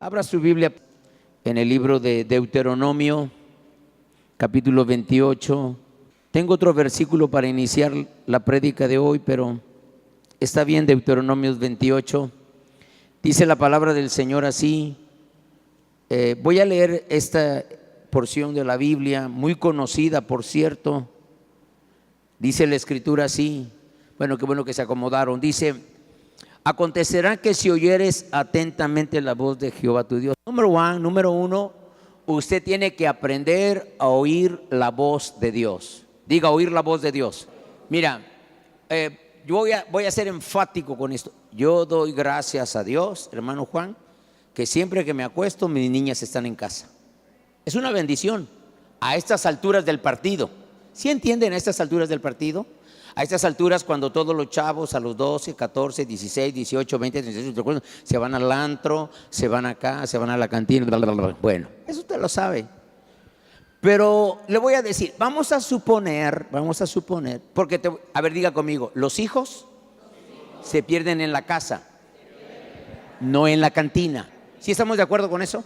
Abra su Biblia en el libro de Deuteronomio, capítulo 28. Tengo otro versículo para iniciar la prédica de hoy, pero está bien. Deuteronomio 28. Dice la palabra del Señor así. Voy a leer esta porción de la Biblia, muy conocida, por cierto. Dice la Escritura así. Bueno, qué bueno que se acomodaron. Dice: acontecerá que si oyeres atentamente la voz de Jehová tu Dios. Número uno, usted tiene que aprender a oír la voz de Dios. Diga, oír la voz de Dios. Mira, yo voy a ser enfático con esto. Yo doy gracias a Dios, hermano Juan, que siempre que me acuesto mis niñas están en casa. Es una bendición a estas alturas del partido. ¿Sí entienden a estas alturas del partido? A estas alturas, cuando todos los chavos a los 12, 14, 16, 18, 20, 18, se van al antro, se van acá, se van a la cantina, bla, bla, bla. Bueno, eso usted lo sabe. Pero le voy a decir, vamos a suponer, porque a ver, diga conmigo, los hijos se pierden en la casa, no en la cantina. ¿Sí estamos de acuerdo con eso?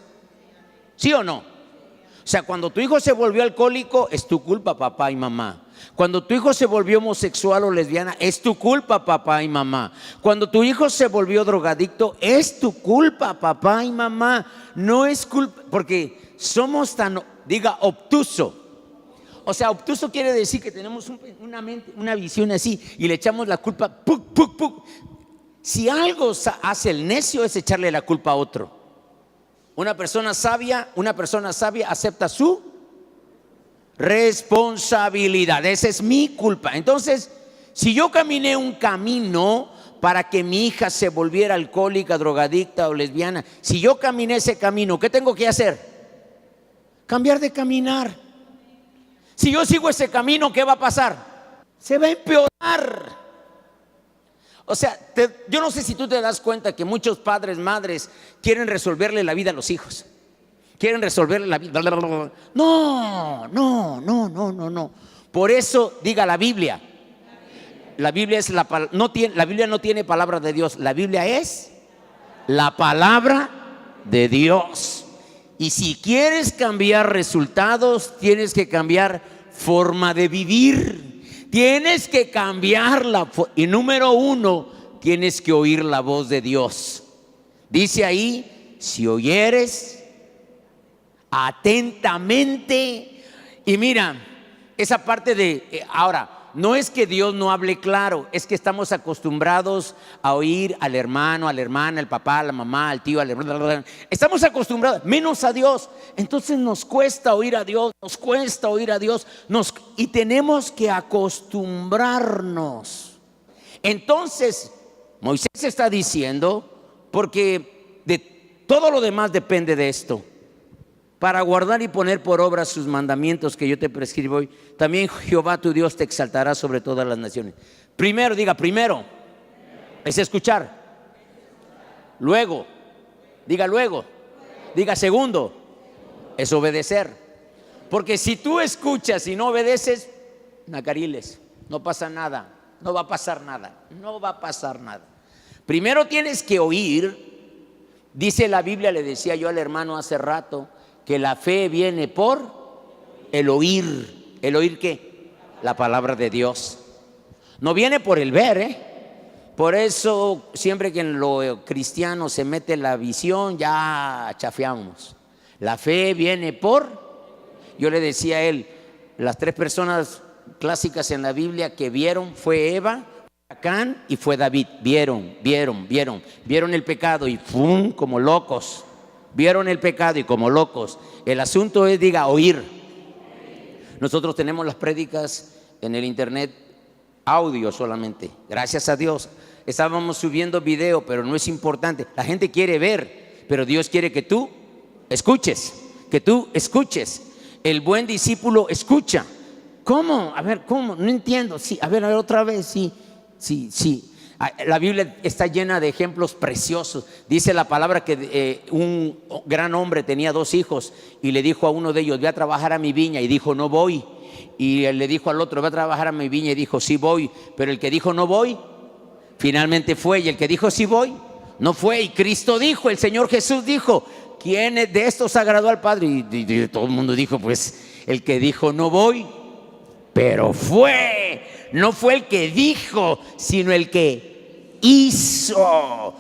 ¿Sí o no? O sea, cuando tu hijo se volvió alcohólico, es tu culpa, papá y mamá. Cuando tu hijo se volvió homosexual o lesbiana, es tu culpa, papá y mamá. Cuando tu hijo se volvió drogadicto, es tu culpa, papá y mamá. No es culpa, porque somos tan, diga, obtuso. O sea, obtuso quiere decir que tenemos una mente, una visión así, y le echamos la culpa, ¡puc, puc, puc! Si algo hace el necio es echarle la culpa a otro. Una persona sabia acepta su responsabilidad. Esa es mi culpa. Entonces, si yo caminé un camino para que mi hija se volviera alcohólica, drogadicta o lesbiana, si yo caminé ese camino, ¿qué tengo que hacer? Cambiar de caminar. Si yo sigo ese camino, ¿qué va a pasar? Se va a empeorar. O sea, yo no sé si tú te das cuenta que muchos padres, madres quieren resolverle la vida a los hijos. Quieren resolverle la vida. No. Por eso diga la Biblia. La Biblia no tiene palabra de Dios. La Biblia es la palabra de Dios. Y si quieres cambiar resultados, tienes que cambiar forma de vivir. Tienes que cambiarla. Y número uno, tienes que oír la voz de Dios. Dice ahí: si oyeres atentamente. Y mira, esa parte de ahora, no es que Dios no hable claro, es que estamos acostumbrados a oír al hermano, a la hermana, al papá, a la mamá, al tío, estamos acostumbrados, menos a Dios. Entonces nos cuesta oír a Dios, y tenemos que acostumbrarnos. Entonces Moisés está diciendo, porque de todo lo demás depende de esto, para guardar y poner por obra sus mandamientos que yo te prescribo hoy, también Jehová tu Dios te exaltará sobre todas las naciones. Primero, diga, primero es escuchar. Luego, diga, segundo es obedecer. Porque si tú escuchas y no obedeces, nacariles, no pasa nada, no va a pasar nada. Primero tienes que oír. Dice la Biblia, le decía yo al hermano hace rato, que la fe viene por el oír. ¿El oír qué? La palabra de Dios. No viene por el ver, Por eso siempre que en lo cristiano se mete la visión, ya chafeamos. La fe viene por, yo le decía a él, las tres personas clásicas en la Biblia que vieron fue Eva, Acán y fue David. Vieron el pecado y ¡pum!, como locos. Vieron el pecado y como locos. El asunto es, diga, oír. Nosotros tenemos las prédicas en el internet, audio solamente. Gracias a Dios. Estábamos subiendo video, pero no es importante. La gente quiere ver, pero Dios quiere que tú escuches. El buen discípulo escucha. ¿Cómo? A ver, ¿cómo? No entiendo. Sí, a ver, otra vez. Sí. La Biblia está llena de ejemplos preciosos. Dice la palabra que un gran hombre tenía 2 hijos y le dijo a uno de ellos: ve a trabajar a mi viña, y dijo: no voy. Y él le dijo al otro: ve a trabajar a mi viña, y dijo: sí voy. Pero el que dijo no voy, finalmente fue, y el que dijo sí voy, no fue. Y Cristo dijo, el Señor Jesús dijo: ¿quién de estos agradó al Padre? Y todo el mundo dijo, pues el que dijo no voy, pero no fue el que dijo, sino el que hizo.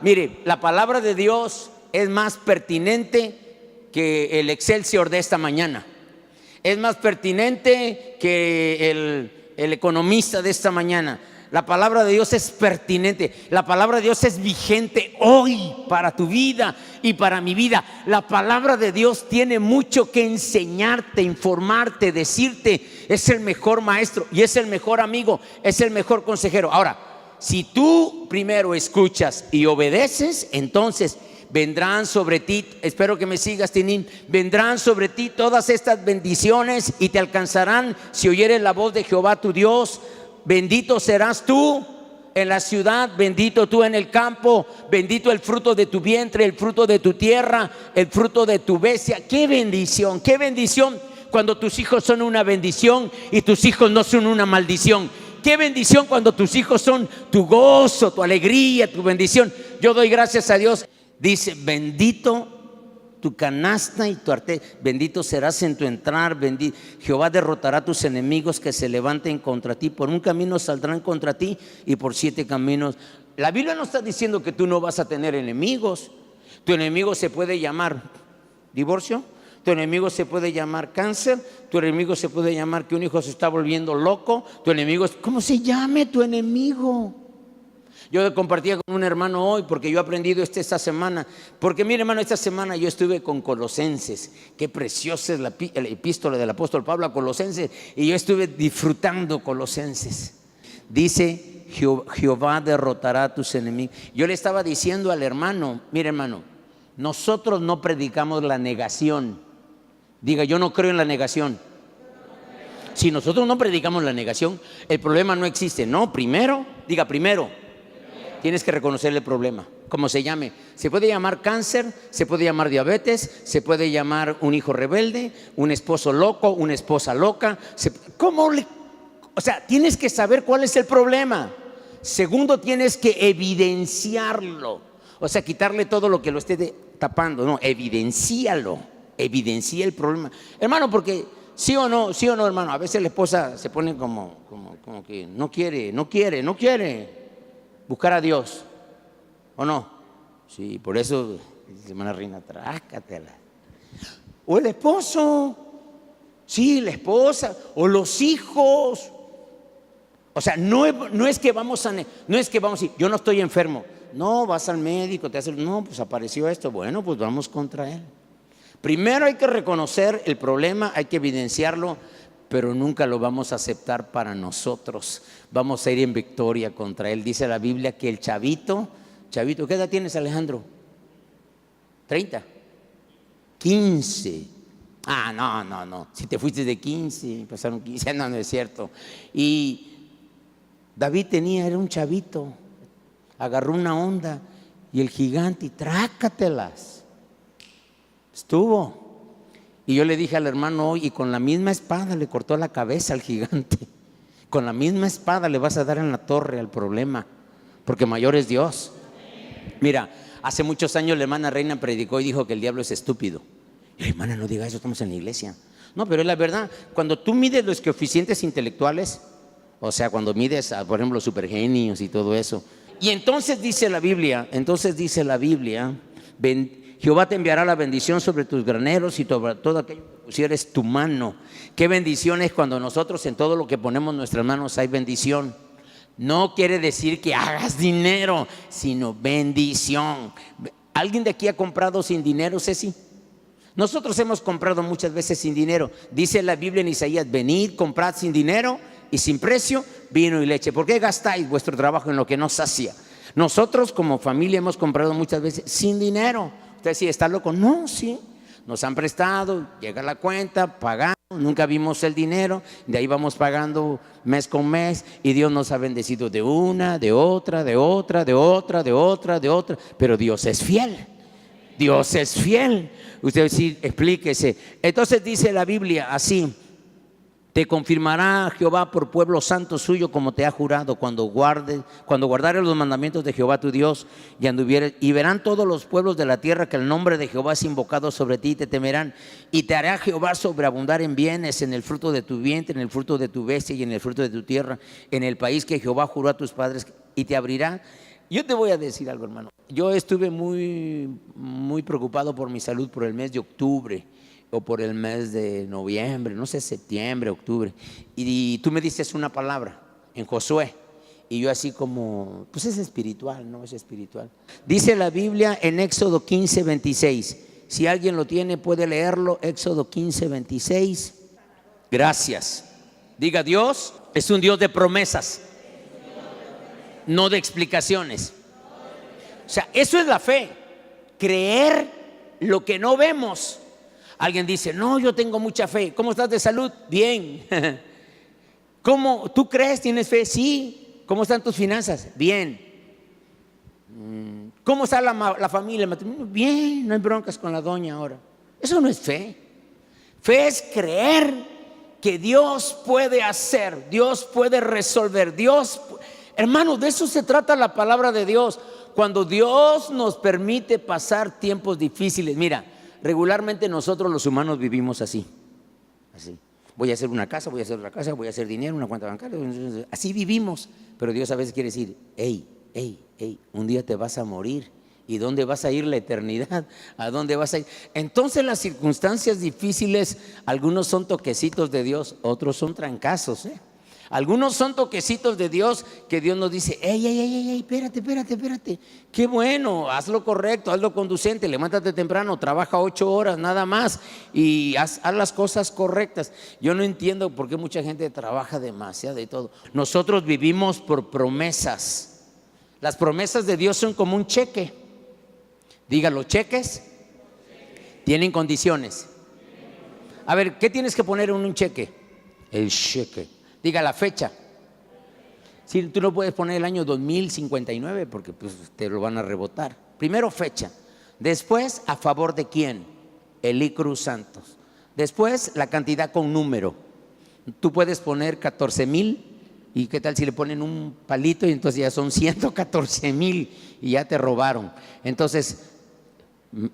Mire, la palabra de Dios es más pertinente que el Excelsior de esta mañana. Es más pertinente que el economista de esta mañana. La palabra de Dios es pertinente. La palabra de Dios es vigente hoy para tu vida y para mi vida. La palabra de Dios tiene mucho que enseñarte, informarte, decirte. Es el mejor maestro y es el mejor amigo, es el mejor consejero. Ahora, si tú primero escuchas y obedeces, entonces vendrán sobre ti, espero que me sigas, Tinín, vendrán sobre ti todas estas bendiciones y te alcanzarán si oyeres la voz de Jehová tu Dios. Bendito serás tú en la ciudad, bendito tú en el campo, bendito el fruto de tu vientre, el fruto de tu tierra, el fruto de tu bestia. Qué bendición cuando tus hijos son una bendición y tus hijos no son una maldición. Qué bendición cuando tus hijos son tu gozo, tu alegría, tu bendición. Yo doy gracias a Dios. Dice, bendito tu canasta y tu arte, bendito serás en tu entrar, Jehová derrotará a tus enemigos que se levanten contra ti. Por un camino saldrán contra ti y por 7 caminos. La Biblia no está diciendo que tú no vas a tener enemigos. Tu enemigo se puede llamar divorcio, tu enemigo se puede llamar cáncer, tu enemigo se puede llamar que un hijo se está volviendo loco, tu enemigo, ¿cómo se llame tu enemigo? Yo compartía con un hermano hoy porque yo he aprendido esta semana. Porque mire, hermano, esta semana yo estuve con Colosenses. Qué preciosa es la epístola del apóstol Pablo a Colosenses. Y yo estuve disfrutando Colosenses. Dice, Jehová derrotará a tus enemigos. Yo le estaba diciendo al hermano, mire hermano, nosotros no predicamos la negación. Diga, yo no creo en la negación. Si nosotros no predicamos la negación, el problema no existe. No, primero, diga primero. Tienes que reconocer el problema, como se llame. Se puede llamar cáncer, se puede llamar diabetes, se puede llamar un hijo rebelde, un esposo loco, una esposa loca. O sea, tienes que saber cuál es el problema. Segundo, tienes que evidenciarlo. O sea, quitarle todo lo que lo esté tapando. No, evidencia el problema. Hermano, porque sí o no, hermano, a veces la esposa se pone como que no quiere buscar a Dios, ¿o no? Sí, por eso, hermana Reina, trácatela. O el esposo, sí, la esposa, o los hijos. O sea, no es que vamos a decir, yo no estoy enfermo. No, vas al médico, no, pues apareció esto. Bueno, pues vamos contra él. Primero hay que reconocer el problema, hay que evidenciarlo, pero nunca lo vamos a aceptar para nosotros. Vamos a ir en victoria contra él. Dice la Biblia que el chavito, ¿qué edad tienes, Alejandro? 30, 15. No. Si te fuiste de 15, pasaron 15, no es cierto. Y David era un chavito, agarró una onda y el gigante, y trácatelas. Estuvo. Y yo le dije al hermano hoy, y con la misma espada le cortó la cabeza al gigante. Con la misma espada le vas a dar en la torre al problema, porque mayor es Dios. Mira, hace muchos años la hermana Reina predicó y dijo que el diablo es estúpido. Y hermana, no diga eso, estamos en la iglesia. No, pero es la verdad. Cuando tú mides los coeficientes intelectuales, o sea, cuando mides, por ejemplo, los supergenios y todo eso, y entonces dice la Biblia, Jehová te enviará la bendición sobre tus graneros y sobre todo aquello que pusieres tu mano. Qué bendición es cuando nosotros en todo lo que ponemos nuestras manos hay bendición. No quiere decir que hagas dinero, sino bendición. ¿Alguien de aquí ha comprado sin dinero, Ceci? Nosotros hemos comprado muchas veces sin dinero. Dice la Biblia en Isaías, venid, comprad sin dinero y sin precio vino y leche. ¿Por qué gastáis vuestro trabajo en lo que no sacia? Nosotros como familia hemos comprado muchas veces sin dinero. Usted sí está loco. No, sí. Nos han prestado, llega la cuenta, pagamos, nunca vimos el dinero, de ahí vamos pagando mes con mes y Dios nos ha bendecido de una, de otra, pero Dios es fiel. Dios es fiel. Usted sí, explíquese. Entonces dice la Biblia así, Te confirmará Jehová por pueblo santo suyo, como te ha jurado, cuando guardares los mandamientos de Jehová tu Dios y anduvieres. Y verán todos los pueblos de la tierra que el nombre de Jehová es invocado sobre ti, y te temerán. Y te hará Jehová sobreabundar en bienes, en el fruto de tu vientre, en el fruto de tu bestia y en el fruto de tu tierra, en el país que Jehová juró a tus padres, y te abrirá. Yo te voy a decir algo, hermano. Yo estuve muy preocupado por mi salud por el mes de octubre, o por el mes de noviembre, no sé, septiembre, octubre. Y tú me dices una palabra en Josué, y yo así como, pues es espiritual, ¿no? Es espiritual. Dice la Biblia en Éxodo 15:26. Si alguien lo tiene, puede leerlo. Éxodo 15:26. Gracias. Diga: Dios es un Dios de promesas, no de explicaciones. O sea, eso es la fe, creer lo que no vemos. Alguien dice: no, yo tengo mucha fe. ¿Cómo estás de salud? Bien. ¿Cómo? ¿Tú crees? ¿Tienes fe? Sí. ¿Cómo están tus finanzas? Bien. ¿Cómo está la familia? Bien, no hay broncas con la doña ahora. Eso no es fe. Fe es creer que Dios puede hacer, Dios puede resolver. Hermano, de eso se trata la palabra de Dios. Cuando Dios nos permite pasar tiempos difíciles, mira, regularmente nosotros los humanos vivimos así. Voy a hacer una casa, voy a hacer otra casa, voy a hacer dinero, una cuenta bancaria. Así vivimos. Pero Dios a veces quiere decir: hey, un día te vas a morir. ¿Y dónde vas a ir la eternidad? ¿A dónde vas a ir? Entonces las circunstancias difíciles, algunos son toquecitos de Dios, otros son trancazos, Algunos son toquecitos de Dios que Dios nos dice: espérate. Qué bueno, haz lo correcto, haz lo conducente, levántate temprano, trabaja 8 horas nada más y haz las cosas correctas. Yo no entiendo por qué mucha gente trabaja demasiado y todo. Nosotros vivimos por promesas. Las promesas de Dios son como un cheque. Diga: los cheques tienen condiciones. A ver, ¿qué tienes que poner en un cheque? El cheque. Diga la fecha. Si tú no puedes poner el año 2059 porque pues te lo van a rebotar. Primero fecha. Después, ¿a favor de quién? Elí Cruz Santos. Después, la cantidad con número. Tú puedes poner 14,000. ¿Y qué tal si le ponen un palito y entonces ya son 114,000 y ya te robaron? Entonces,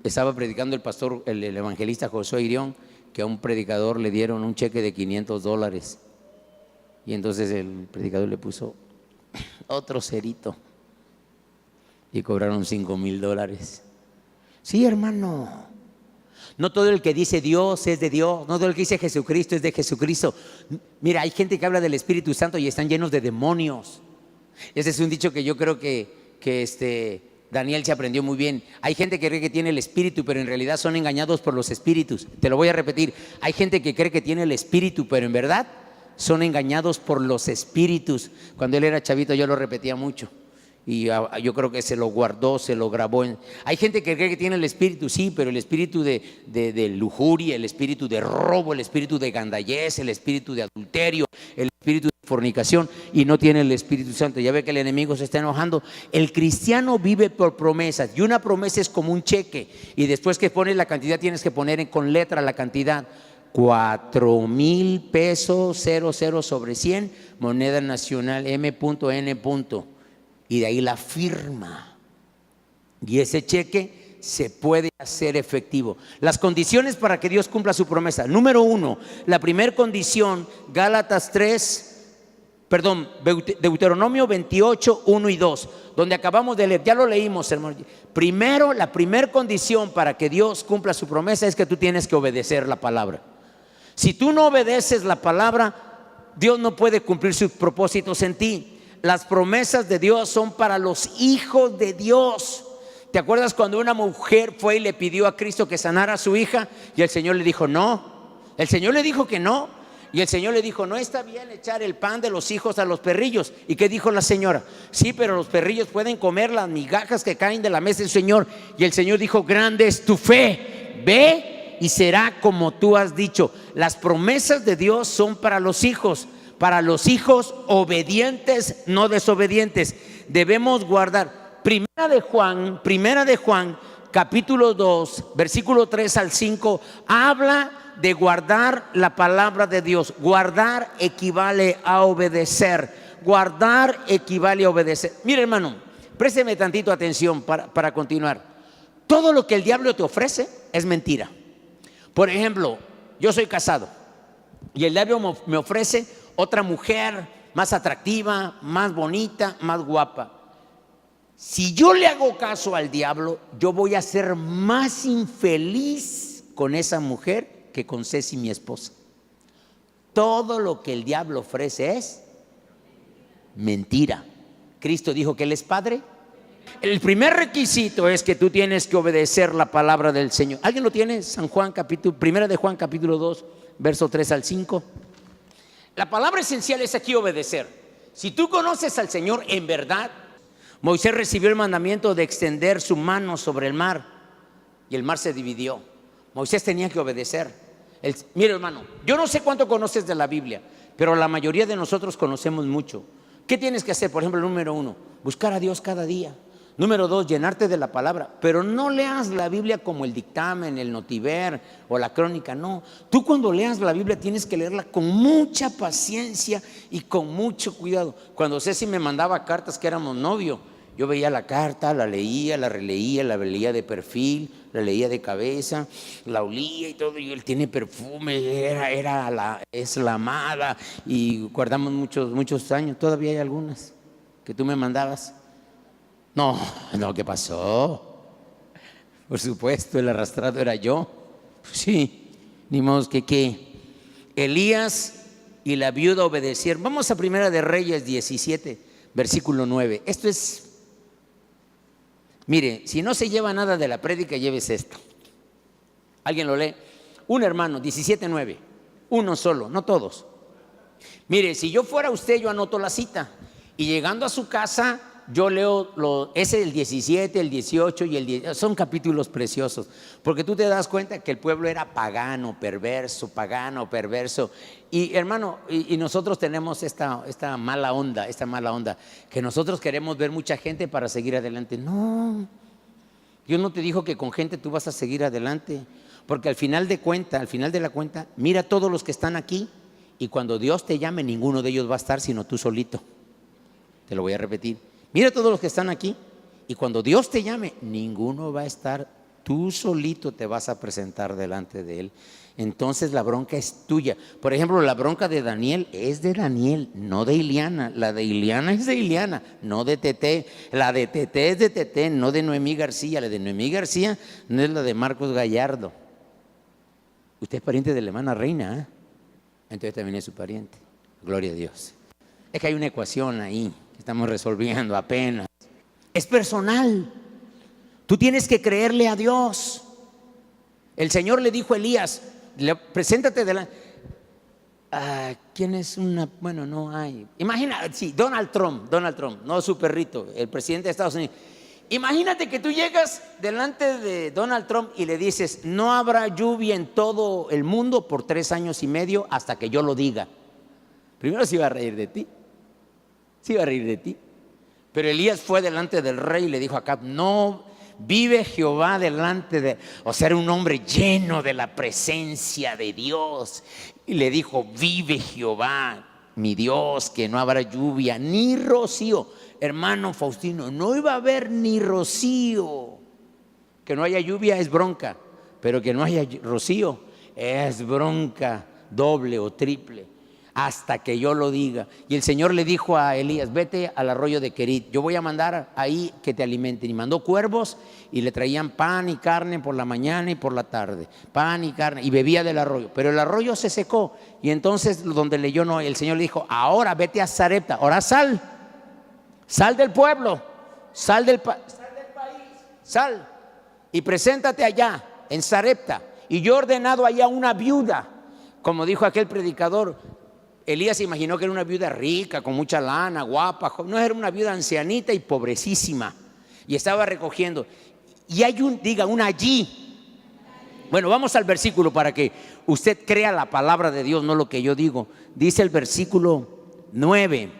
estaba predicando el pastor, el evangelista Josué Irión, que a un predicador le dieron un cheque de $500. Y entonces el predicador le puso otro cerito y cobraron $5,000. Sí, hermano. No todo el que dice Dios es de Dios, no todo el que dice Jesucristo es de Jesucristo. Mira, hay gente que habla del Espíritu Santo y están llenos de demonios. Ese es un dicho que yo creo que Daniel se aprendió muy bien. Hay gente que cree que tiene el Espíritu, pero en realidad son engañados por los espíritus. Te lo voy a repetir. Hay gente que cree que tiene el Espíritu, pero en verdad son engañados por los espíritus. Cuando él era chavito yo lo repetía mucho. Y yo creo que se lo guardó, se lo grabó. Hay gente que cree que tiene el espíritu, sí, pero el espíritu de lujuria, el espíritu de robo, el espíritu de gandallez, el espíritu de adulterio, el espíritu de fornicación, y no tiene el Espíritu Santo. Ya ve que el enemigo se está enojando. El cristiano vive por promesas, y una promesa es como un cheque, y después que pones la cantidad tienes que poner con letra la cantidad. 4,000 pesos 00 sobre 100, moneda nacional M.N. Y de ahí la firma. Y ese cheque se puede hacer efectivo. Las condiciones para que Dios cumpla su promesa. Número 1, la primera condición, Deuteronomio 28, 1 y 2, donde acabamos de leer, ya lo leímos, hermano. Primero, la primera condición para que Dios cumpla su promesa es que tú tienes que obedecer la palabra. Si tú no obedeces la palabra, Dios no puede cumplir sus propósitos en ti. Las promesas de Dios son para los hijos de Dios. ¿Te acuerdas cuando una mujer fue y le pidió a Cristo que sanara a su hija? Y el Señor le dijo no. El Señor le dijo que no. Y el Señor le dijo: no está bien echar el pan de los hijos a los perrillos. ¿Y qué dijo la señora? Sí, pero los perrillos pueden comer las migajas que caen de la mesa del Señor. Y el Señor dijo: grande es tu fe, ve y será como tú has dicho. Las promesas de Dios son para los hijos obedientes, no desobedientes. Debemos guardar. Primera de Juan, capítulo 2, versículo 3 al 5, habla de guardar la palabra de Dios. Guardar equivale a obedecer. Guardar equivale a obedecer. Mire, hermano, présteme tantito atención para continuar. Todo lo que el diablo te ofrece es mentira. Por ejemplo, yo soy casado y el diablo me ofrece otra mujer más atractiva, más bonita, más guapa. Si yo le hago caso al diablo, yo voy a ser más infeliz con esa mujer que con Ceci, mi esposa. Todo lo que el diablo ofrece es mentira. Cristo dijo que Él es Padre. El primer requisito es que tú tienes que obedecer la palabra del Señor. ¿Alguien lo tiene? Primera de Juan capítulo 2, verso 3 al 5. La palabra esencial es aquí obedecer. Si tú conoces al Señor en verdad, Moisés recibió el mandamiento de extender su mano sobre el mar y el mar se dividió. Moisés tenía que obedecer. Mira, hermano, yo no sé cuánto conoces de la Biblia, pero la mayoría de nosotros conocemos mucho. ¿Qué tienes que hacer? Por ejemplo, número 1, buscar a Dios cada día. Número 2, llenarte de la palabra. Pero no leas la Biblia como el dictamen, el notiver o la crónica. No, tú cuando leas la Biblia tienes que leerla con mucha paciencia y con mucho cuidado. Cuando Ceci me mandaba cartas que éramos novios, yo veía la carta, la leía, la releía, la leía de perfil, la leía de cabeza, la olía y todo. Y él tiene perfume, es la amada. Y guardamos muchos años. Todavía hay algunas que tú me mandabas. No, ¿qué pasó? Por supuesto, el arrastrado era yo. Sí, ni modo que Elías y la viuda obedecieron. Vamos a Primera de Reyes 17, versículo 9. Esto es, mire, si no se lleva nada de la prédica, lleves esto. ¿Alguien lo lee? Un hermano, 17:9. Uno solo, no todos. Mire, si yo fuera usted, yo anoto la cita. Y llegando a su casa, yo leo ese el 17, el 18 y el 10. Son capítulos preciosos, porque tú te das cuenta que el pueblo era pagano, perverso. Y hermano, y nosotros tenemos esta mala onda, que nosotros queremos ver mucha gente para seguir adelante. No, Dios no te dijo que con gente tú vas a seguir adelante, porque al final de la cuenta, mira todos los que están aquí, y cuando Dios te llame, ninguno de ellos va a estar sino tú solito. Te lo voy a repetir. Mira todos los que están aquí, y cuando Dios te llame, ninguno va a estar, tú solito te vas a presentar delante de Él. Entonces la bronca es tuya. Por ejemplo, la bronca de Daniel es de Daniel, no de Iliana. La de Iliana es de Iliana, no de Tete. La de Tete es de Tete, no de Noemí García. La de Noemí García no es la de Marcos Gallardo. Usted es pariente de la hermana Reina, ¿eh? Entonces también es su pariente. Gloria a Dios. Es que hay una ecuación ahí que estamos resolviendo apenas. Es personal. Tú tienes que creerle a Dios. El Señor le dijo a Elías: preséntate delante. ¿Quién es una? Bueno, no hay. Imagina, sí, Donald Trump, no su perrito, el presidente de Estados Unidos. Imagínate que tú llegas delante de Donald Trump y le dices: no habrá lluvia en todo el mundo por 3 años y medio hasta que yo lo diga. Primero se iba a reír de ti. Pero Elías fue delante del rey y le dijo a Acab: no, vive Jehová delante de... O sea, era un hombre lleno de la presencia de Dios. Y le dijo: vive Jehová, mi Dios, que no habrá lluvia ni rocío. Hermano Faustino, no iba a haber ni rocío. Que no haya lluvia es bronca, pero que no haya rocío es bronca doble o triple, hasta que yo lo diga. Y el Señor le dijo a Elías: vete al arroyo de Querit, yo voy a mandar ahí que te alimenten. Y mandó cuervos y le traían pan y carne por la mañana y por la tarde, pan y carne, y bebía del arroyo. Pero el arroyo se secó, y entonces donde leyó no, el Señor le dijo: ahora vete a Sarepta, ahora sal del pueblo, sal del país, sal y preséntate allá en Sarepta. Y yo he ordenado allá una viuda, como dijo aquel predicador. Elías se imaginó que era una viuda rica, con mucha lana, guapa. No, era una viuda ancianita y pobrecísima, y estaba recogiendo. Y hay un allí. Bueno, vamos al versículo para que usted crea la palabra de Dios, no lo que yo digo. Dice el versículo 9,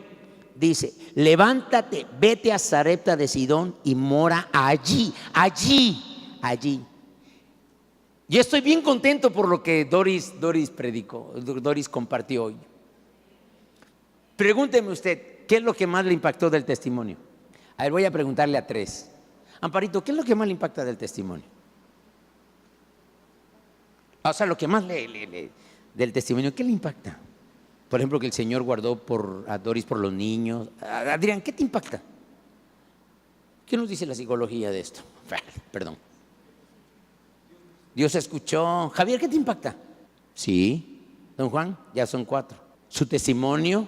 dice: levántate, vete a Sarepta de Sidón y mora allí. Y estoy bien contento por lo que Doris predicó, Doris compartió hoy. Pregúnteme usted, ¿qué es lo que más le impactó del testimonio? A ver, voy a preguntarle a tres. Amparito, ¿qué es lo que más le impacta del testimonio? O sea, lo que más del testimonio, ¿qué le impacta? Por ejemplo, que el Señor guardó a Doris por los niños. Adrián, ¿qué te impacta? ¿Qué nos dice la psicología de esto? Perdón. Dios escuchó. Javier, ¿qué te impacta? Sí. Don Juan, ya son 4. Su testimonio,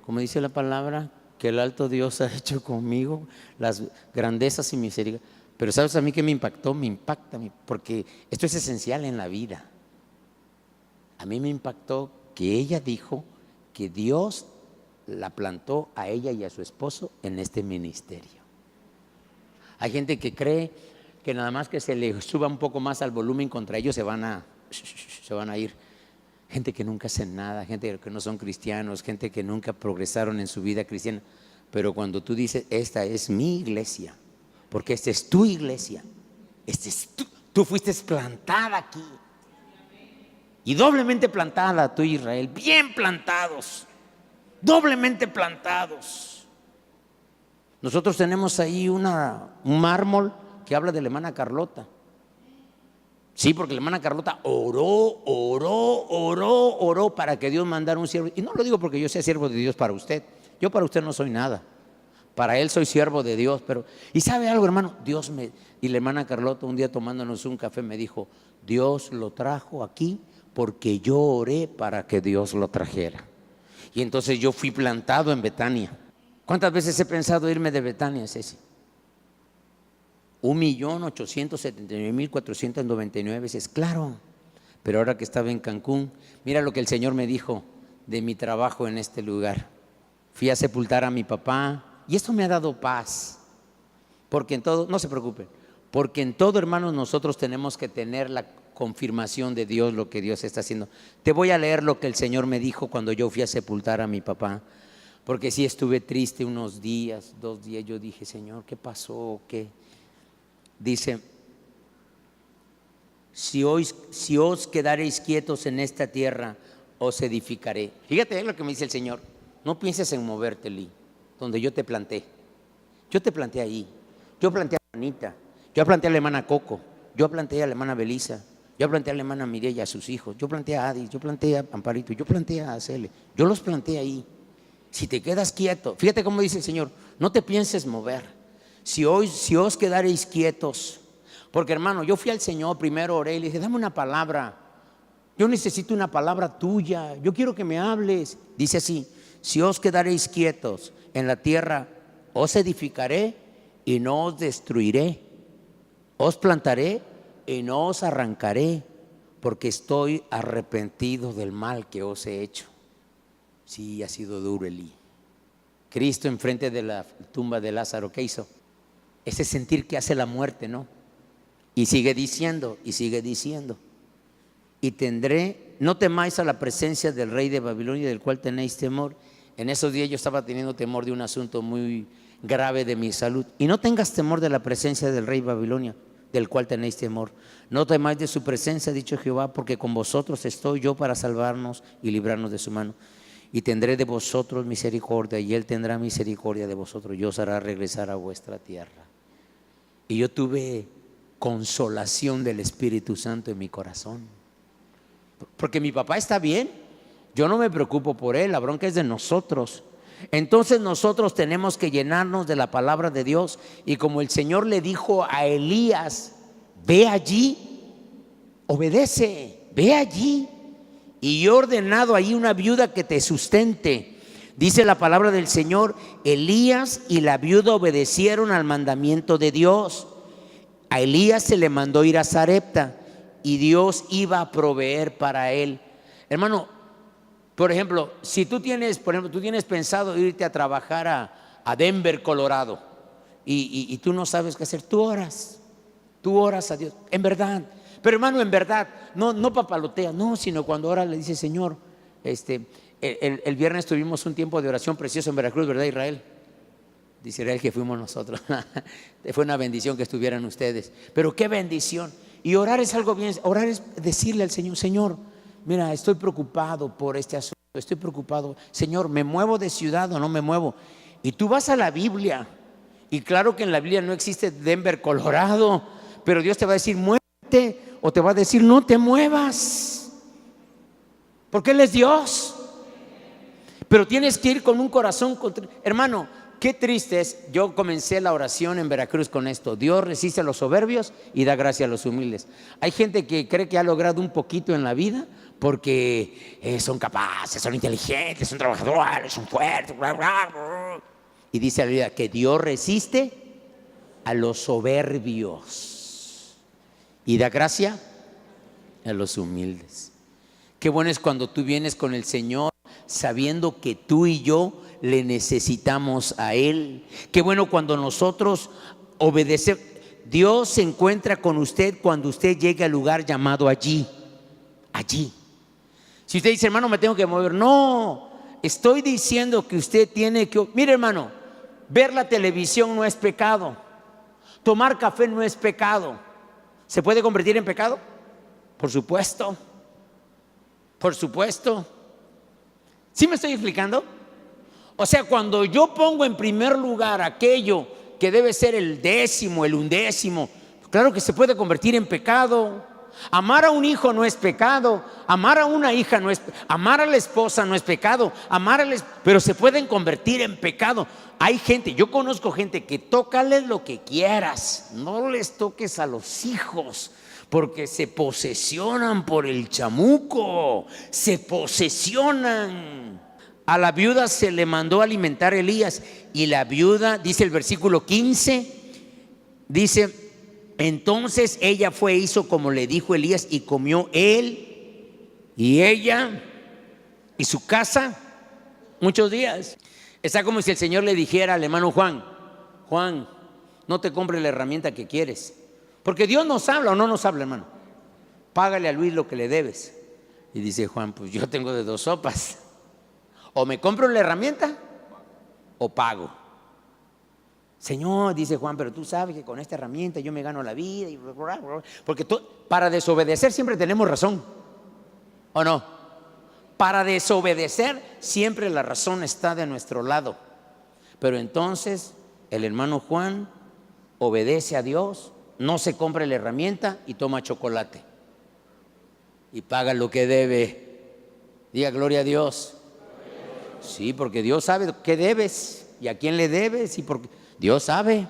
como dice la palabra, que el alto Dios ha hecho conmigo, las grandezas y misericordia. Pero ¿sabes a mí qué me impactó? Me impacta, porque esto es esencial en la vida. A mí me impactó que ella dijo que Dios la plantó a ella y a su esposo en este ministerio. Hay gente que cree que nada más que se le suba un poco más al volumen contra ellos se van a ir. Gente que nunca hacen nada, gente que no son cristianos, gente que nunca progresaron en su vida cristiana. Pero cuando tú dices, esta es mi iglesia, porque esta es tu iglesia, tú fuiste plantada aquí. Y doblemente plantada tú, Israel, bien plantados, doblemente plantados. Nosotros tenemos ahí un mármol que habla de la hermana Carlota. Sí, porque la hermana Carlota oró para que Dios mandara un siervo. Y no lo digo porque yo sea siervo de Dios para usted. Yo para usted no soy nada. Para él soy siervo de Dios. ¿Y sabe algo, hermano? Y la hermana Carlota un día tomándonos un café me dijo, Dios lo trajo aquí porque yo oré para que Dios lo trajera. Y entonces yo fui plantado en Betania. ¿Cuántas veces he pensado irme de Betania, Ceci? 1.879.499 veces, claro. Pero ahora que estaba en Cancún, mira lo que el Señor me dijo de mi trabajo en este lugar. Fui a sepultar a mi papá y esto me ha dado paz. Porque en todo, no se preocupen, porque en todo, hermanos, nosotros tenemos que tener la confirmación de Dios, lo que Dios está haciendo. Te voy a leer lo que el Señor me dijo cuando yo fui a sepultar a mi papá. Porque sí estuve triste unos días, 2 días. Yo dije, Señor, ¿qué pasó? ¿Qué? Dice, si os quedaréis quietos en esta tierra, os edificaré. Fíjate lo que me dice el Señor. No pienses en moverte, Lee, donde yo te planté. Yo te planté ahí. Yo planté a Juanita. Yo planté a la hermana Coco. Yo planté a la hermana Belisa. Yo planté a la hermana Mireya y a sus hijos. Yo planté a Adis. Yo planté a Amparito. Yo planté a Cele. Yo los planté ahí. Si te quedas quieto, fíjate cómo dice el Señor, no te pienses mover. Si os quedaréis quietos, porque hermano, yo fui al Señor, primero oré y le dije, dame una palabra. Yo necesito una palabra tuya. Yo quiero que me hables. Dice así, si os quedaréis quietos en la tierra, os edificaré y no os destruiré. Os plantaré y no os arrancaré, porque estoy arrepentido del mal que os he hecho. Sí, ha sido duro, Elí. Cristo enfrente de la tumba de Lázaro, ¿qué hizo? Ese sentir que hace la muerte, ¿no? Y sigue diciendo, y tendré, no temáis a la presencia del rey de Babilonia, del cual tenéis temor. En esos días yo estaba teniendo temor de un asunto muy grave de mi salud. Y no tengas temor de la presencia del rey de Babilonia, del cual tenéis temor. No temáis de su presencia, ha dicho Jehová, porque con vosotros estoy yo para salvarnos y librarnos de su mano. Y tendré de vosotros misericordia, y él tendrá misericordia de vosotros, y os hará regresar a vuestra tierra. Y yo tuve consolación del Espíritu Santo en mi corazón, porque mi papá está bien, yo no me preocupo por él, la bronca es de nosotros. Entonces nosotros tenemos que llenarnos de la palabra de Dios, y como el Señor le dijo a Elías, ve allí, obedece, ve allí. Y yo he ordenado ahí una viuda que te sustente. Dice la palabra del Señor, Elías y la viuda obedecieron al mandamiento de Dios. A Elías se le mandó ir a Sarepta y Dios iba a proveer para él. Hermano, por ejemplo, si tú tienes pensado irte a trabajar a Denver, Colorado, y tú no sabes qué hacer, tú oras a Dios, en verdad. Pero hermano, en verdad, no papalotea, no, sino cuando ahora le dice, Señor, el viernes tuvimos un tiempo de oración precioso en Veracruz, ¿verdad, Israel? Dice Israel que fuimos nosotros. Fue una bendición que estuvieran ustedes. Pero qué bendición Y orar es algo bien, orar es decirle al Señor, Señor, mira, estoy preocupado por este asunto, estoy preocupado, Señor, ¿me muevo de ciudad o no me muevo? Y tú vas a la Biblia, y claro que en la Biblia no existe Denver, Colorado, pero Dios te va a decir, muévete, o te va a decir, no te muevas, porque Él es Dios. Pero tienes que ir con un corazón hermano, qué triste es. Yo comencé la oración en Veracruz con esto: Dios resiste a los soberbios y da gracia a los humildes. Hay gente que cree que ha logrado un poquito en la vida porque son capaces, son inteligentes, son trabajadores, son fuertes, bla, bla, bla. Y dice la Biblia que Dios resiste a los soberbios y da gracia a los humildes. Qué bueno es cuando tú vienes con el Señor sabiendo que tú y yo le necesitamos a Él. Qué bueno cuando nosotros obedecemos. Dios se encuentra con usted cuando usted llegue al lugar llamado allí. Allí. Si usted dice, hermano, me tengo que mover, no, estoy diciendo que usted tiene que, mire, hermano, ver la televisión no es pecado, tomar café no es pecado. ¿Se puede convertir en pecado? Por supuesto. Por supuesto. ¿Sí me estoy explicando? O sea, cuando yo pongo en primer lugar aquello que debe ser el décimo, el undécimo, claro que se puede convertir en pecado. Amar a un hijo no es pecado, amar a una hija no es, amar a la esposa no es pecado, pero se pueden convertir en pecado. Hay gente, yo conozco gente que tócales lo que quieras, no les toques a los hijos, porque se posesionan por el chamuco, se posesionan. A la viuda se le mandó alimentar a Elías, y la viuda, dice el versículo 15, dice, entonces ella fue e hizo como le dijo Elías, y comió él y ella y su casa muchos días. Está como si el Señor le dijera al hermano Juan, Juan, no te compres la herramienta que quieres, porque Dios nos habla o no nos habla, hermano. Págale a Luis lo que le debes. Y dice Juan, pues yo tengo de dos sopas, o me compro la herramienta o pago. Señor, dice Juan, pero tú sabes que con esta herramienta yo me gano la vida. Porque para desobedecer siempre tenemos razón, ¿o no? Para desobedecer siempre la razón está de nuestro lado. Pero entonces el hermano Juan obedece a Dios, no se compra la herramienta y toma chocolate y paga lo que debe. Diga gloria a Dios. Sí, porque Dios sabe qué debes y a quién le debes, y porque Dios sabe.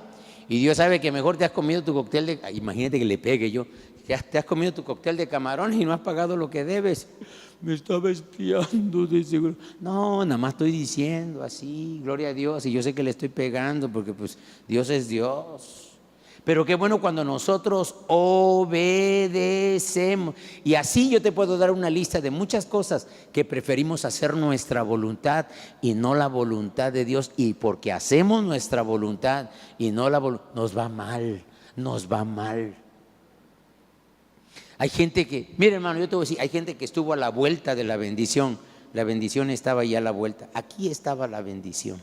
Y Dios sabe que mejor te has comido tu cóctel de, imagínate que le pegue yo, ya te has comido tu cóctel de camarones y no has pagado lo que debes. Me estaba espiando de seguro. No, nada más estoy diciendo así, gloria a Dios, y yo sé que le estoy pegando porque pues Dios es Dios. Pero qué bueno cuando nosotros obedecemos. Y así yo te puedo dar una lista de muchas cosas que preferimos hacer nuestra voluntad y no la voluntad de Dios. Y porque hacemos nuestra voluntad y no la voluntad, nos va mal, nos va mal. Hay gente que, mire hermano, yo te voy a decir, hay gente que estuvo a la vuelta de la bendición. La bendición estaba ya a la vuelta. Aquí estaba la bendición.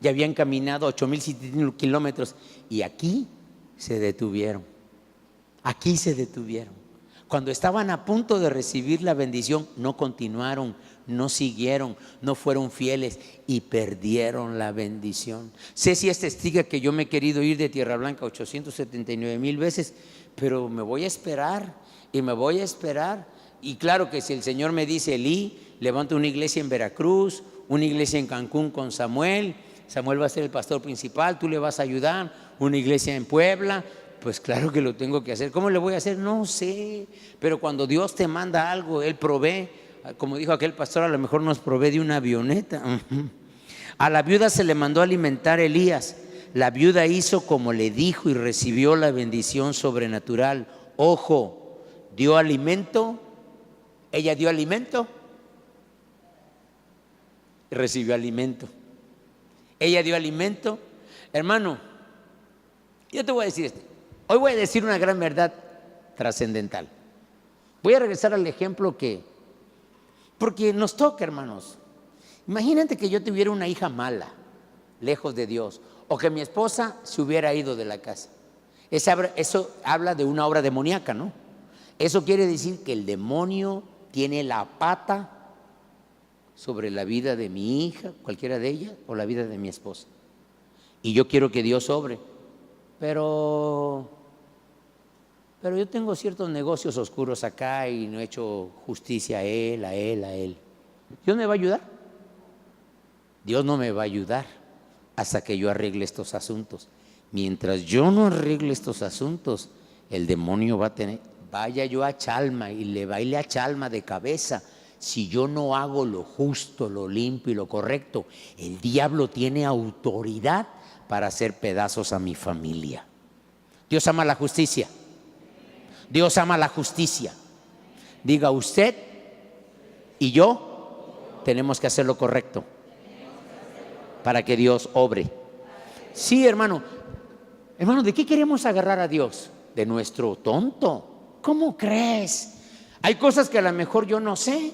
Ya habían caminado 8,700 kilómetros y aquí se detuvieron. Aquí se detuvieron. Cuando estaban a punto de recibir la bendición, no continuaron, no siguieron, no fueron fieles y perdieron la bendición. Ceci es testiga que yo me he querido ir de Tierra Blanca 879,000 veces, pero me voy a esperar y me voy a esperar. Y claro que si el Señor me dice, Eli, levanta una iglesia en Veracruz, una iglesia en Cancún con Samuel va a ser el pastor principal, tú le vas a ayudar, una iglesia en Puebla, pues claro que lo tengo que hacer. ¿Cómo le voy a hacer? No sé, pero cuando Dios te manda algo, Él provee. Como dijo aquel pastor, a lo mejor nos provee de una avioneta. A la viuda se le mandó alimentar a Elías. La viuda hizo como le dijo y recibió la bendición sobrenatural. Ojo, dio alimento, ella dio alimento y recibió alimento. Ella dio alimento. Hermano, yo te voy a decir esto. Hoy voy a decir una gran verdad trascendental. Voy a regresar al ejemplo porque nos toca, hermanos. Imagínate que yo tuviera una hija mala, lejos de Dios, o que mi esposa se hubiera ido de la casa. Eso habla de una obra demoníaca, ¿no? Eso quiere decir que el demonio tiene la pata sobre la vida de mi hija, cualquiera de ellas, o la vida de mi esposa. Y yo quiero que Dios obre, pero yo tengo ciertos negocios oscuros acá y no he hecho justicia a él. ¿Dios me va a ayudar? Dios no me va a ayudar hasta que yo arregle estos asuntos. Mientras yo no arregle estos asuntos, el demonio va a tener, vaya yo a Chalma y le baile a Chalma de cabeza. Si yo no hago lo justo, lo limpio y lo correcto, el diablo tiene autoridad para hacer pedazos a mi familia. Dios ama la justicia. Dios ama la justicia. Diga, usted y yo tenemos que hacer lo correcto para que Dios obre. Sí, hermano. Hermano, ¿de qué queremos agarrar a Dios? De nuestro tonto. ¿Cómo crees? Hay cosas que a lo mejor yo no sé.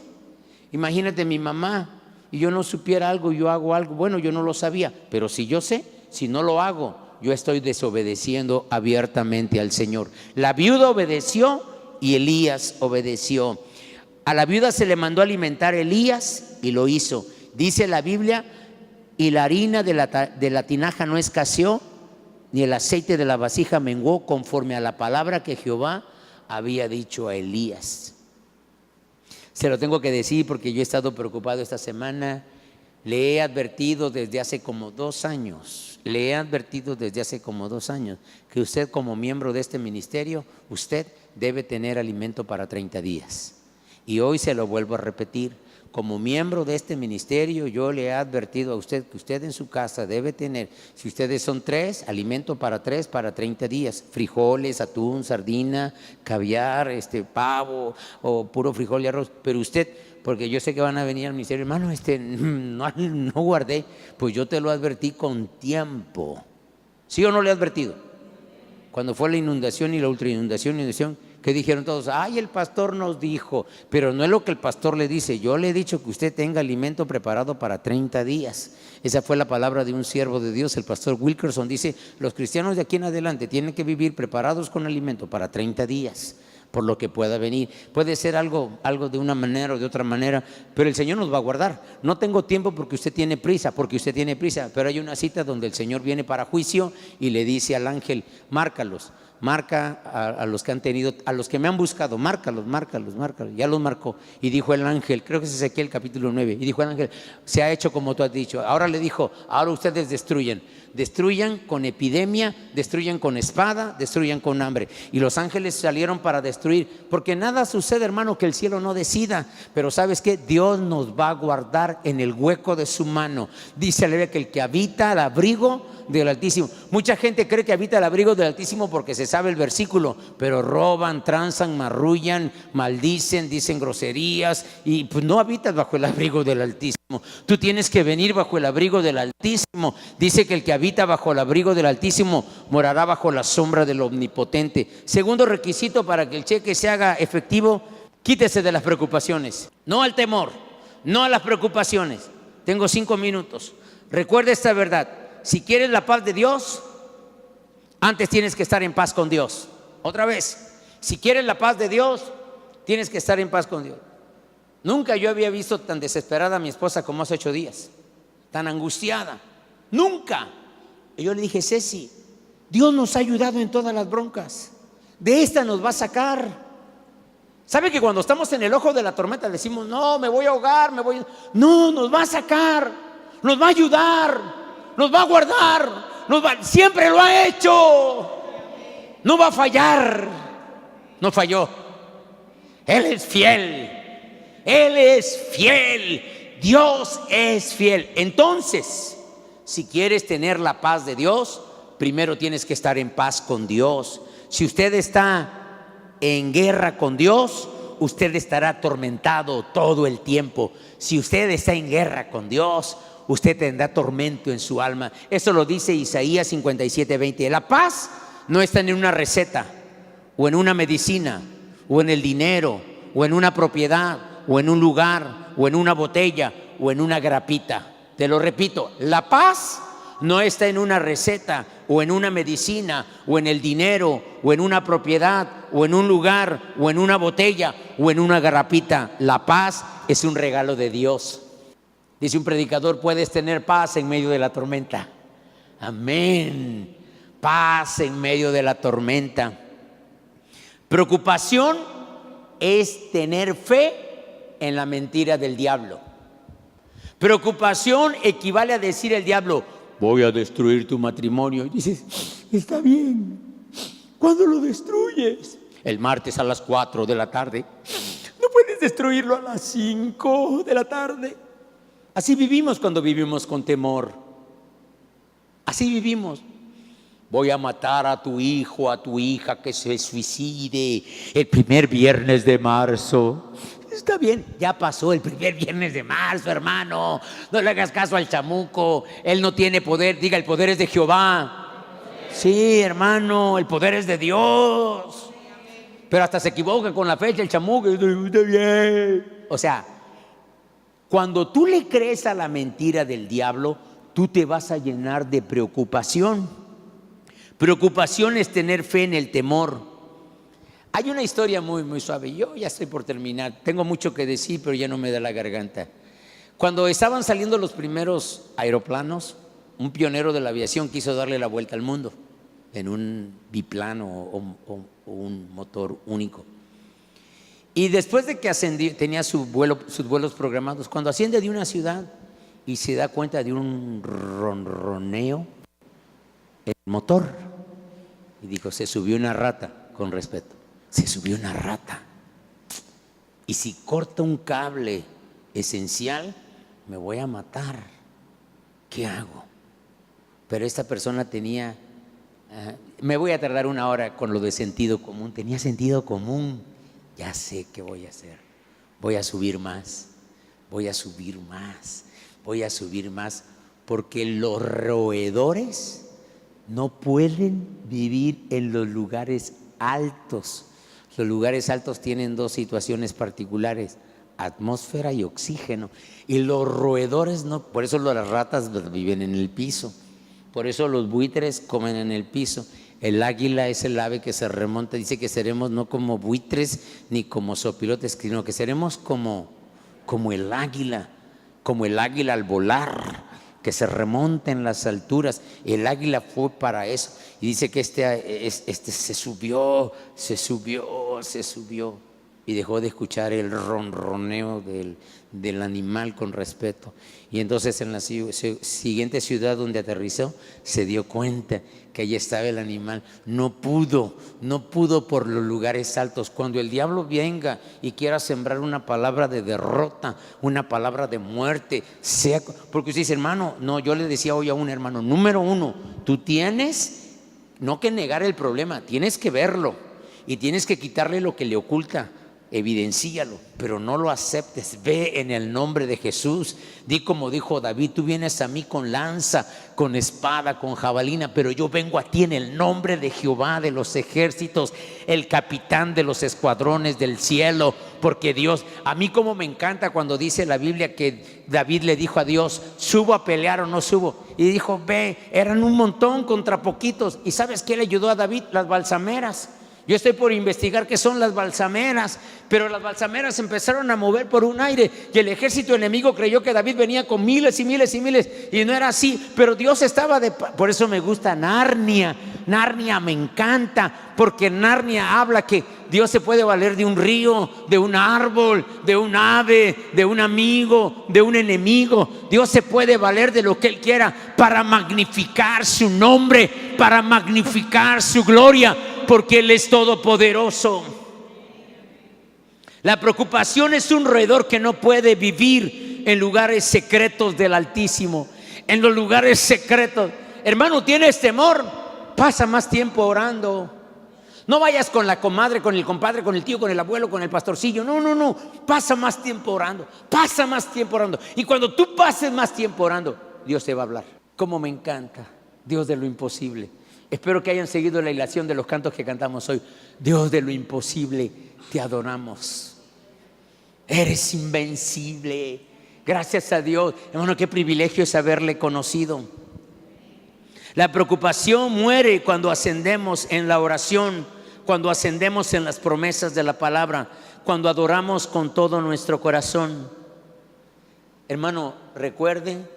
Imagínate mi mamá y yo no supiera algo, yo hago algo. Bueno, yo no lo sabía, pero si yo sé, si no lo hago, yo estoy desobedeciendo abiertamente al Señor. La viuda obedeció y Elías obedeció. A la viuda se le mandó alimentar Elías y lo hizo. Dice la Biblia, y la harina de la tinaja no escaseó, ni el aceite de la vasija menguó, conforme a la palabra que Jehová había dicho a Elías. Se lo tengo que decir porque yo he estado preocupado esta semana. Le he advertido desde hace como 2 años, que usted como miembro de este ministerio, usted debe tener alimento para 30 días. Y hoy se lo vuelvo a repetir. Como miembro de este ministerio, yo le he advertido a usted que usted en su casa debe tener, si ustedes son 3, alimento para 3 para 30 días. Frijoles, atún, sardina, caviar, pavo o puro frijol y arroz. Pero usted, porque yo sé que van a venir al ministerio, hermano, no guardé. Pues yo te lo advertí con tiempo. ¿Sí o no le he advertido? Cuando fue la inundación y la ultrainundación, que dijeron todos, ay, el pastor nos dijo, pero no es lo que el pastor le dice. Yo le he dicho que usted tenga alimento preparado para 30 días. Esa fue la palabra de un siervo de Dios, el pastor Wilkerson. Dice, los cristianos de aquí en adelante tienen que vivir preparados con alimento para 30 días, por lo que pueda venir. Puede ser algo de una manera o de otra manera, pero el Señor nos va a guardar. No tengo tiempo porque usted tiene prisa, pero hay una cita donde el Señor viene para juicio y le dice al ángel, márcalos. Marca a los que han tenido, a los que me han buscado, márcalos, ya los marcó. Y dijo el ángel, creo que es Ezequiel capítulo 9, y dijo el ángel, se ha hecho como tú has dicho. Ahora le dijo, ahora ustedes destruyan con epidemia, destruyan con espada, destruyan con hambre. Y los ángeles salieron para destruir, porque nada sucede, hermano, que el cielo no decida. Pero ¿sabes qué? Dios nos va a guardar en el hueco de su mano. Dice la Biblia que el que habita al abrigo del Altísimo. Mucha gente cree que habita al abrigo del Altísimo porque se sabe el versículo, pero roban, tranzan, marrullan, maldicen, dicen groserías y pues no habitas bajo el abrigo del Altísimo. Tú tienes que venir bajo el abrigo del Altísimo. Dice que el que habita bajo el abrigo del Altísimo morará bajo la sombra del Omnipotente. Segundo requisito para que el cheque se haga efectivo, quítese de las preocupaciones. No al temor, no a las preocupaciones. Tengo 5 minutos. Recuerda esta verdad. Si quieres la paz de Dios, antes tienes que estar en paz con Dios. Otra vez, si quieres la paz de Dios, tienes que estar en paz con Dios. Nunca yo había visto tan desesperada a mi esposa como hace 8 días, tan angustiada. Nunca. Y yo le dije, Ceci, Dios nos ha ayudado en todas las broncas. De esta nos va a sacar. ¿Sabe que cuando estamos en el ojo de la tormenta decimos, no, me voy a ahogar, No, nos va a sacar, nos va a ayudar, nos va a guardar, siempre lo ha hecho, no va a fallar. No falló. Él es fiel, Dios es fiel. Entonces, si quieres tener la paz de Dios, primero tienes que estar en paz con Dios. Si usted está en guerra con Dios, usted estará atormentado todo el tiempo. Si usted está en guerra con Dios, usted tendrá tormento en su alma. Eso lo dice Isaías 57:20. La paz no está en una receta, o en una medicina, o en el dinero, o en una propiedad, o en un lugar, o en una botella, o en una grapita. Te lo repito, la paz no está en una receta o en una medicina o en el dinero o en una propiedad o en un lugar o en una botella o en una garrapita. La paz es un regalo de Dios. Dice un predicador: puedes tener paz en medio de la tormenta. Amén. Paz en medio de la tormenta. Preocupación es tener fe en la mentira del diablo. Preocupación equivale a decir el diablo: voy a destruir tu matrimonio. Y dices: está bien. ¿Cuándo lo destruyes? El martes a las 4 de la tarde. No puedes destruirlo a las 5 de la tarde. Así vivimos cuando vivimos con temor. Así vivimos. Voy a matar a tu hijo, a tu hija que se suicide el primer viernes de marzo. Está bien, ya pasó el primer viernes de marzo, hermano. No le hagas caso al chamuco. Él no tiene poder. Diga: el poder es de Jehová. Sí, hermano, el poder es de Dios. Pero hasta se equivoca con la fecha el chamuco. Está bien. O sea, cuando tú le crees a la mentira del diablo, tú te vas a llenar de preocupación. Preocupación es tener fe en el temor. Hay una historia muy suave. Yo ya estoy por terminar. Tengo mucho que decir, pero ya no me da la garganta. Cuando estaban saliendo los primeros aeroplanos, un pionero de la aviación quiso darle la vuelta al mundo en un biplano o un motor único. Y después de que ascendió, tenía sus vuelos programados, cuando asciende de una ciudad y se da cuenta de un ronroneo el motor, y dijo: se subió una rata. Con respeto, se subió una rata. Y si corta un cable esencial, me voy a matar. ¿Qué hago? Pero esta persona tenía, me voy a tardar 1 hora con lo de sentido común. Tenía sentido común. Ya sé qué voy a hacer. Voy a subir más. Voy a subir más. Voy a subir más. Porque los roedores no pueden vivir en los lugares altos. Los lugares altos tienen 2 situaciones particulares: atmósfera y oxígeno. Y los roedores no. Por eso las ratas viven en el piso. Por eso los buitres comen en el piso. El águila es el ave que se remonta. Dice que seremos no como buitres ni como sopilotes, sino que seremos como el águila. Como el águila al volar, que se remonta en las alturas. El águila fue para eso. Y dice que este se subió y dejó de escuchar el ronroneo del animal con respeto. Y entonces en la siguiente ciudad donde aterrizó se dio cuenta que allí estaba el animal. No pudo por los lugares altos. Cuando el diablo venga y quiera sembrar una palabra de derrota, una palabra de muerte, porque usted dice: hermano, no, yo le decía hoy a un hermano: número 1, tú tienes no que negar el problema, tienes que verlo y tienes que quitarle lo que le oculta. Evidencíalo, pero no lo aceptes. Ve en el nombre de Jesús. Di como dijo David: tú vienes a mí con lanza, con espada, con jabalina, pero yo vengo a ti en el nombre de Jehová de los ejércitos, el capitán de los escuadrones del cielo. Porque Dios, a mí como me encanta cuando dice la Biblia que David le dijo a Dios: ¿subo a pelear o no subo? Y dijo: ve. Eran un montón contra poquitos. ¿Y sabes qué le ayudó a David? Las balsameras. Yo estoy por investigar qué son las balsameras, pero las balsameras empezaron a mover por un aire y el ejército enemigo creyó que David venía con miles y miles y miles, y no era así. Pero Dios estaba por eso me gusta Narnia. Narnia me encanta, porque Narnia habla que Dios se puede valer de un río, de un árbol, de un ave, de un amigo, de un enemigo. Dios se puede valer de lo que Él quiera para magnificar su nombre, para magnificar su gloria, porque Él es todopoderoso. La preocupación es un roedor que no puede vivir en lugares secretos del Altísimo. En los lugares secretos, hermano, ¿tienes temor? Pasa más tiempo orando. No vayas con la comadre, con el compadre, con el tío, con el abuelo, con el pastorcillo. No. Pasa más tiempo orando. Pasa más tiempo orando. Y cuando tú pases más tiempo orando, Dios te va a hablar. Como me encanta, Dios de lo imposible. Espero que hayan seguido la hilación de los cantos que cantamos hoy. Dios de lo imposible, te adoramos. Eres invencible. Gracias a Dios. Hermano, qué privilegio es haberle conocido. La preocupación muere cuando ascendemos en la oración, cuando ascendemos en las promesas de la palabra, cuando adoramos con todo nuestro corazón. Hermano, recuerden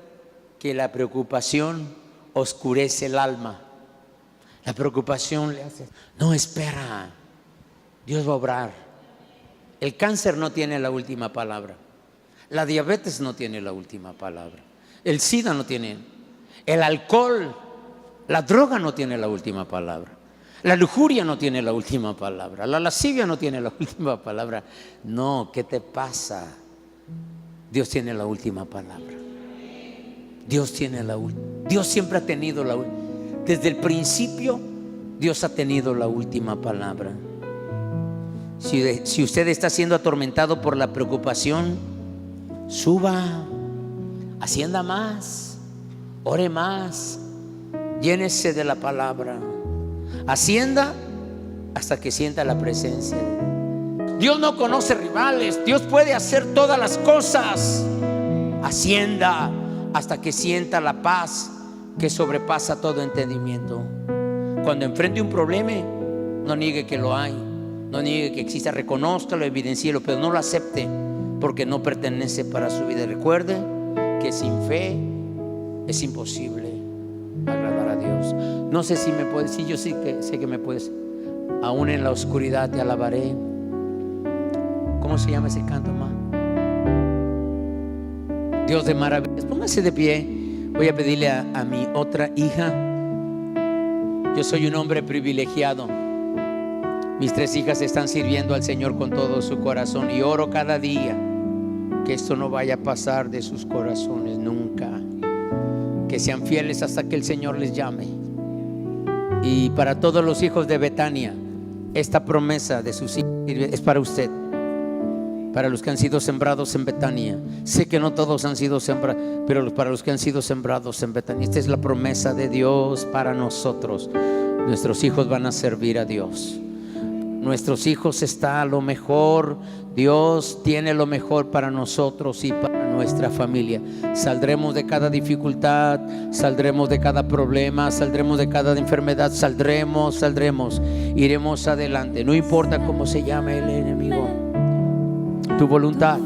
que la preocupación oscurece el alma. La preocupación le hace, no, espera, Dios va a obrar. El cáncer no tiene la última palabra. La diabetes no tiene la última palabra. El SIDA no tiene. El alcohol, la droga no tiene la última palabra. La lujuria no tiene la última palabra. La lascivia no tiene la última palabra. No, ¿qué te pasa? Dios tiene la última palabra. Dios tiene la última. Dios siempre ha tenido la última. Desde el principio, Dios ha tenido la última palabra. Si usted está siendo atormentado por la preocupación, suba, ascienda más, ore más, llénese de la palabra, ascienda hasta que sienta la presencia. Dios no conoce rivales, Dios puede hacer todas las cosas. Ascienda hasta que sienta la paz que sobrepasa todo entendimiento. Cuando enfrente un problema, no niegue que lo hay, no niegue que exista, reconózcalo, evidencielo, pero no lo acepte porque no pertenece para su vida. Recuerde que sin fe es imposible agradar a Dios. No sé si me puedes, sí, yo sí que sé que me puedes. Aún en la oscuridad te alabaré. ¿Cómo se llama ese canto, ma? Dios de maravillas. Póngase de pie. Voy a pedirle a mi otra hija. Yo soy un hombre privilegiado. Mis 3 hijas están sirviendo al Señor con todo su corazón, y oro cada día que esto no vaya a pasar de sus corazones nunca, que sean fieles hasta que el Señor les llame. Y para todos los hijos de Betania, esta promesa de sus hijos es para usted, para los que han sido sembrados en Betania. Sé que no todos han sido sembrados, pero para los que han sido sembrados en Betania, esta es la promesa de Dios para nosotros. Nuestros hijos van a servir a Dios. Nuestros hijos está lo mejor. Dios tiene lo mejor para nosotros y para nuestra familia. Saldremos de cada dificultad, saldremos de cada problema, saldremos de cada enfermedad, saldremos, iremos adelante. No importa cómo se llame el enemigo. Tu voluntad,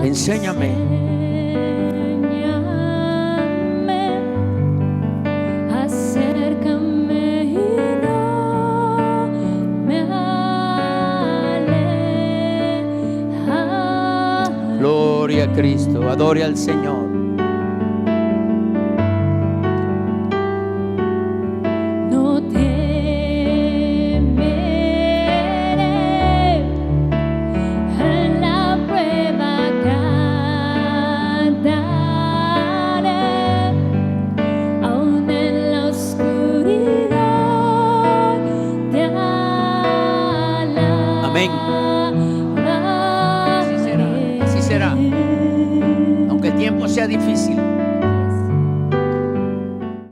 enséñame. Gloria a Cristo, adore al Señor. No temeré en la prueba, cantaré, aún en la oscuridad te alabaré. Amén. Así será. Aunque el tiempo sea difícil,